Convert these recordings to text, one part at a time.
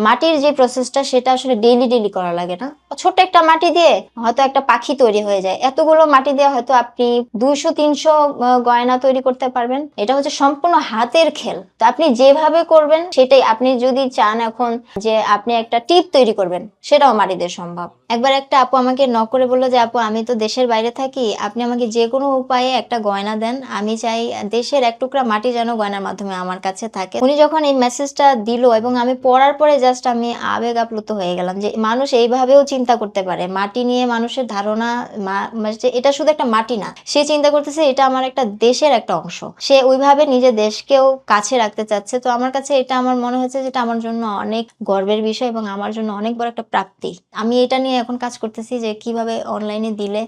মাটির যে প্রসেসটা সেটা আসলে ডেইলি করা লাগে না। ছোট্ট একটা মাটি দিয়ে হয়তো একটা পাখি তৈরি হয়ে যায়। এতগুলো মাটি দিয়ে হয়তো আপনি 200-300 গয়না তৈরি করতে পারবেন। এটা হচ্ছে সম্পূর্ণ হাতের খেল। তো আপনি যেভাবে করবেন সেটাই। আপনি যদি চান এখন যে আপনি একটা টিপ তৈরি করবেন, সেটাও মাটি দিয়ে সম্ভব। একবার একটা আপু আমাকে নক করে বললো যে আপু আমি তো দেশের বাইরে থাকি, আপনি আমাকে যে কোনো উপায়ে একটা গয়না দেন, আমি চাই দেশের এক টুকরা মাটি যেন গয়নার মাধ্যমে আমার কাছে থাকে। উনি যখন এই মেসেজটা দিল এবং আমি পড়ার পরে জাস্ট আমি আবেগ আপ্লুত হয়ে গেলাম যে মানুষ এইভাবেও চিন্তা করতে পারে। মাটি নিয়ে মানুষের ধারণা এটা শুধু একটা মাটি না, সে চিন্তা করতেছে এটা আমার একটা দেশের একটা অংশ। সে ওইভাবে নিজের দেশকেও কাছে রাখতে চাচ্ছে। তো আমার কাছে এটা আমার মনে হয়েছে যেটা আমার জন্য অনেক গর্বের বিষয় এবং আমার জন্য অনেক বড় একটা প্রাপ্তি। আমি এটা নিয়ে এখন কাজ করতেছি যে কিভাবে অনলাইনে দিলে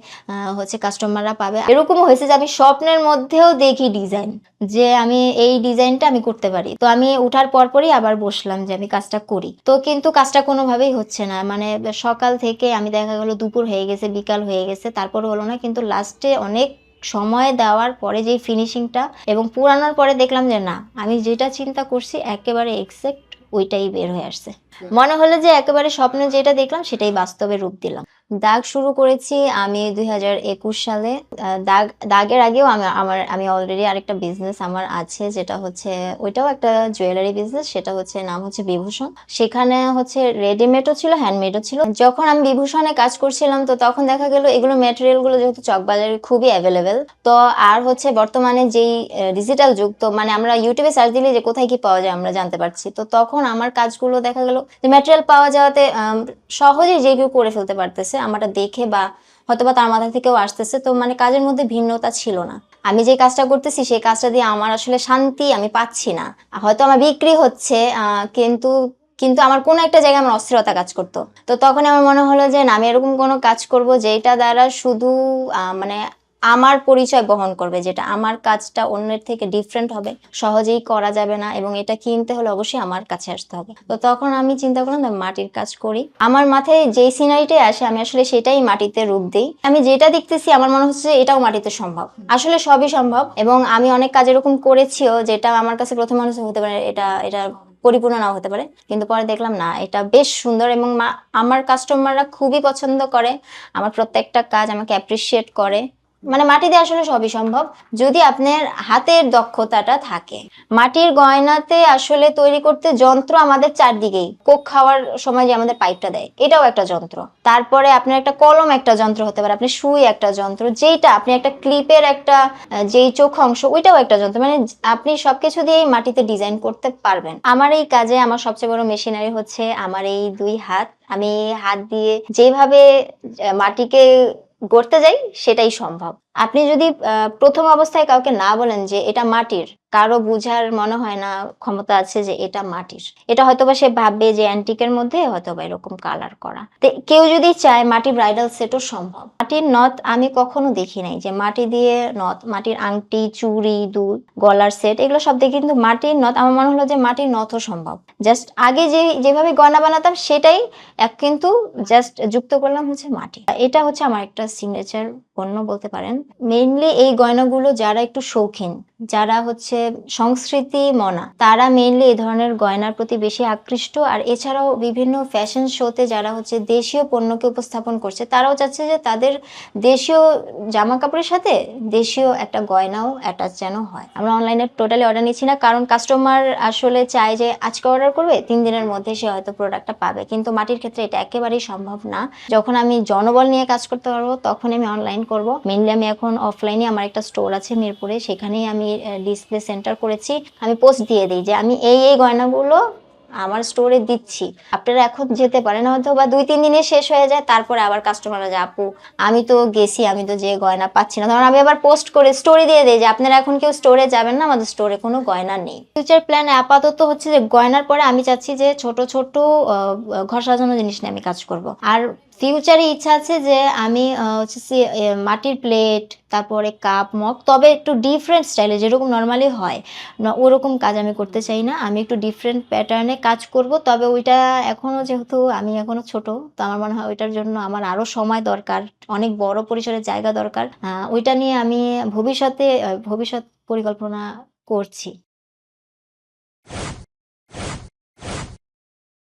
হচ্ছে কাস্টমাররা পাবে। এরকমও হয়েছে যে আমি স্বপ্নের মধ্যেও দেখি ডিজাইন, যে আমি এই ডিজাইনটা আমি করতে পারি। তো আমি উঠার পরপরই আবার বসলাম যে আমি কাজটা করি। তো কিন্তু কাজটা কোনোভাবেই হচ্ছে না। মানে সকাল থেকে আমি দেখা গেল দুপুর হয়ে গেছে, বিকাল হয়ে গেছে, তারপর হলো না। কিন্তু লাস্টে অনেক সময় দেওয়ার পরে যে ফিনিশিংটা এবং পুরানোর পরে দেখলাম যে না, আমি যেটা চিন্তা করছি একেবারে এক্সাক্ট ওইটাই বের হয়ে আসছে। মনে হলো যে একেবারে স্বপ্নে যেটা দেখলাম সেটাই বাস্তবে রূপ দিলাম। দাগ শুরু করেছি আমি 2021 সালে। দাগের আগেও আমি অলরেডি আরেকটা বিজনেস আমার আছে, যেটা হচ্ছে ওইটাও একটা জুয়েলারি বিজনেস। সেটা হচ্ছে নাম হচ্ছে বিভূষণ। সেখানে হচ্ছে রেডিমেডও ছিল, হ্যান্ডমেডও ছিল। যখন আমি বিভূষণে কাজ করছিলাম তো তখন দেখা গেল এগুলো ম্যাটেরিয়াল গুলো যেহেতু চকবাজারে খুবই অ্যাভেলেবেল, তো আর হচ্ছে বর্তমানে যেই ডিজিটাল যুগ, তো মানে আমরা ইউটিউবে সার্চ দিলে যে কোথায় কি পাওয়া যায় আমরা জানতে পারছি। তো তখন আমার কাজগুলো দেখা গেল যে ম্যাটেরিয়াল পাওয়া যাওয়াতে সহজেই যে কেউ করে ফেলতে পারতেছে আমারটা দেখে, বা হয়তোবা তার মাথা থেকেও আসতেছে। তো মানে কাজের মধ্যে ভিন্নতা ছিল না। আমি যে কাজটা করতেছি সেই কাজটা দিয়ে আমার আসলে শান্তি আমি পাচ্ছি না। হয়তো আমার বিক্রি হচ্ছে, কিন্তু কিন্তু আমার কোনো একটা জায়গায় আমার অস্থিরতা কাজ করতো। তো তখন আমার মনে হলো যে না, আমি এরকম কোনো কাজ করব যেটা দ্বারা শুধু মানে আমার পরিচয় বহন করবে, যেটা আমার কাজটা অন্যের থেকে ডিফারেন্ট হবে, সহজেই করা যাবে না, এবং এটা কিনতে হলে অবশ্যই আমার কাছে আসতে হবে। তো তখন আমি চিন্তা করলাম মাটির কাজ করি। আমার মাথায় যেই সিনারিটাই আসে আমি আসলে সেটাই মাটিতে রূপ দিই। আমি যেটা দেখতেছি আমার মনে হচ্ছে এটাও মাটিতে সম্ভব। আসলে সবই সম্ভব, এবং আমি অনেক কাজ এরকম করেছিও যেটা আমার কাছে প্রথম মনে হতে পারে এটা এটা পরিপূর্ণ নাও হতে পারে, কিন্তু পরে দেখলাম না, এটা বেশ সুন্দর এবং আমার কাস্টমাররা খুবই পছন্দ করে। আমার প্রত্যেকটা কাজ আমাকে অ্যাপ্রিসিয়েট করে। মানে মাটি দিয়ে আসলে সবই সম্ভব যদি আপনার হাতের দক্ষতাটা থাকে। মাটির গয়নাতে আসলে তৈরি করতে যন্ত্র আমাদের চারদিকেই। কোক খাওয়ার সময় যে আমাদের পাইপটা দেয়, এটাও একটা যন্ত্র। তারপরে আপনার একটা কলম একটা যন্ত্র হতে পারে, আপনি সুই একটা যন্ত্র, যেটা আপনি একটা ক্লিপের একটা যেই চোখ অংশ ওইটাও একটা যন্ত্র। মানে আপনি সবকিছু দিয়েই মাটিতে ডিজাইন করতে পারবেন। আমার এই কাজে আমার সবচেয়ে বড় মেশিনারি হচ্ছে আমার এই দুই হাত। আমি হাত দিয়ে যেভাবে মাটিকে গড়তে যাই সেটাই সম্ভব। আপনি যদি প্রথম অবস্থায় কাউকে না বলেন যে এটা মাটির, কারো বুঝার মনে হয় না ক্ষমতা আছে যে এটা মাটির। এটা হয়তোবা সে ভাববে যে অ্যান্টিকের মধ্যে হয়তোবা এরকম কালার করা। তো কেউ যদি চায় মাটির ব্রাইডাল সেটও সম্ভব। মাটির নথ আমি কখনো দেখি নাই যে মাটি দিয়ে নথ, মাটির আংটি, চুড়ি, দুল, গলার সেট, এগুলো সব দিয়ে, কিন্তু মাটির নথ আমার মনে হলো যে মাটির নথও সম্ভব। জাস্ট আগে যেভাবে গয়না বানাতাম সেটাই কিন্তু জাস্ট যুক্ত করলাম হচ্ছে মাটি। এটা হচ্ছে আমার একটা সিগনেচার পণ্য বলতে পারেন। মেইনলি এই গয়নাগুলো যারা একটু শৌখিন, যারা হচ্ছে সংস্কৃতি মনা, তারা মেইনলি এই ধরনের গয়নার প্রতি বেশি আকৃষ্ট। আর এছাড়াও বিভিন্ন ফ্যাশন শোতে যারা হচ্ছে দেশীয় পণ্যকে উপস্থাপন করছে, তারাও চাচ্ছে যে তাদের দেশীয় জামা কাপড়ের সাথে দেশীয় একটা গয়নাও অ্যাটাচ যেন হয়। আমরা অনলাইনে টোটালি অর্ডার নিচ্ছি না, কারণ কাস্টমার আসলে চায় যে আজকে অর্ডার করবে 3 দিনের মধ্যে সে হয়তো প্রোডাক্টটা পাবে, কিন্তু মাটির ক্ষেত্রে এটা একেবারেই সম্ভব না। যখন আমি জনবল নিয়ে কাজ করতে পারবো তখন আমি অনলাইন করব। মেইনলি আমি এখন অফলাইনে আমার একটা স্টোর আছে মিরপুরে, সেখানেই আমি ডিসপ্লে সেন্টার করেছি। আমি পোস্ট দিয়ে দিই যে আমি এই গয়নাগুলো আমার স্টোরে দিচ্ছি, আপনারা এখন যেতে পারেন। হয়তো বা 2-3 দিনে শেষ হয়ে যায়, তারপরে আবার কাস্টমাররা যে আপু আমি তো গেছি, আমি তো যে গয়না পাচ্ছি না, তখন আমি আবার পোস্ট করে স্টোরি দিয়ে দিই যে আপনারা এখন কেউ স্টোরে যাবেন না, আমাদের স্টোরে কোনো গয়না নেই। ফিউচার প্ল্যান আপাতত হচ্ছে যে গয়নার পরে আমি চাচ্ছি যে ছোট ছোট ঘর সাজানোর জিনিস নিয়ে আমি কাজ করব। আর ফিউচারে ইচ্ছা আছে যে আমি হচ্ছে মাটির প্লেট, তারপরে কাপ মগ, তবে একটু ডিফারেন্ট স্টাইলে, যেরকম নর্মালি হয় না ওরকম কাজ আমি করতে চাই না। আমি একটু ডিফারেন্ট প্যাটার্নে কাজ করব। তবে ওইটা এখনো, যেহেতু আমি এখনো ছোট, তো আমার মনে হয় ওইটার জন্য আমার আরো সময় দরকার, অনেক বড় পরিসরের জায়গা দরকার। ওইটা নিয়ে আমি ভবিষ্যৎ পরিকল্পনা করছি।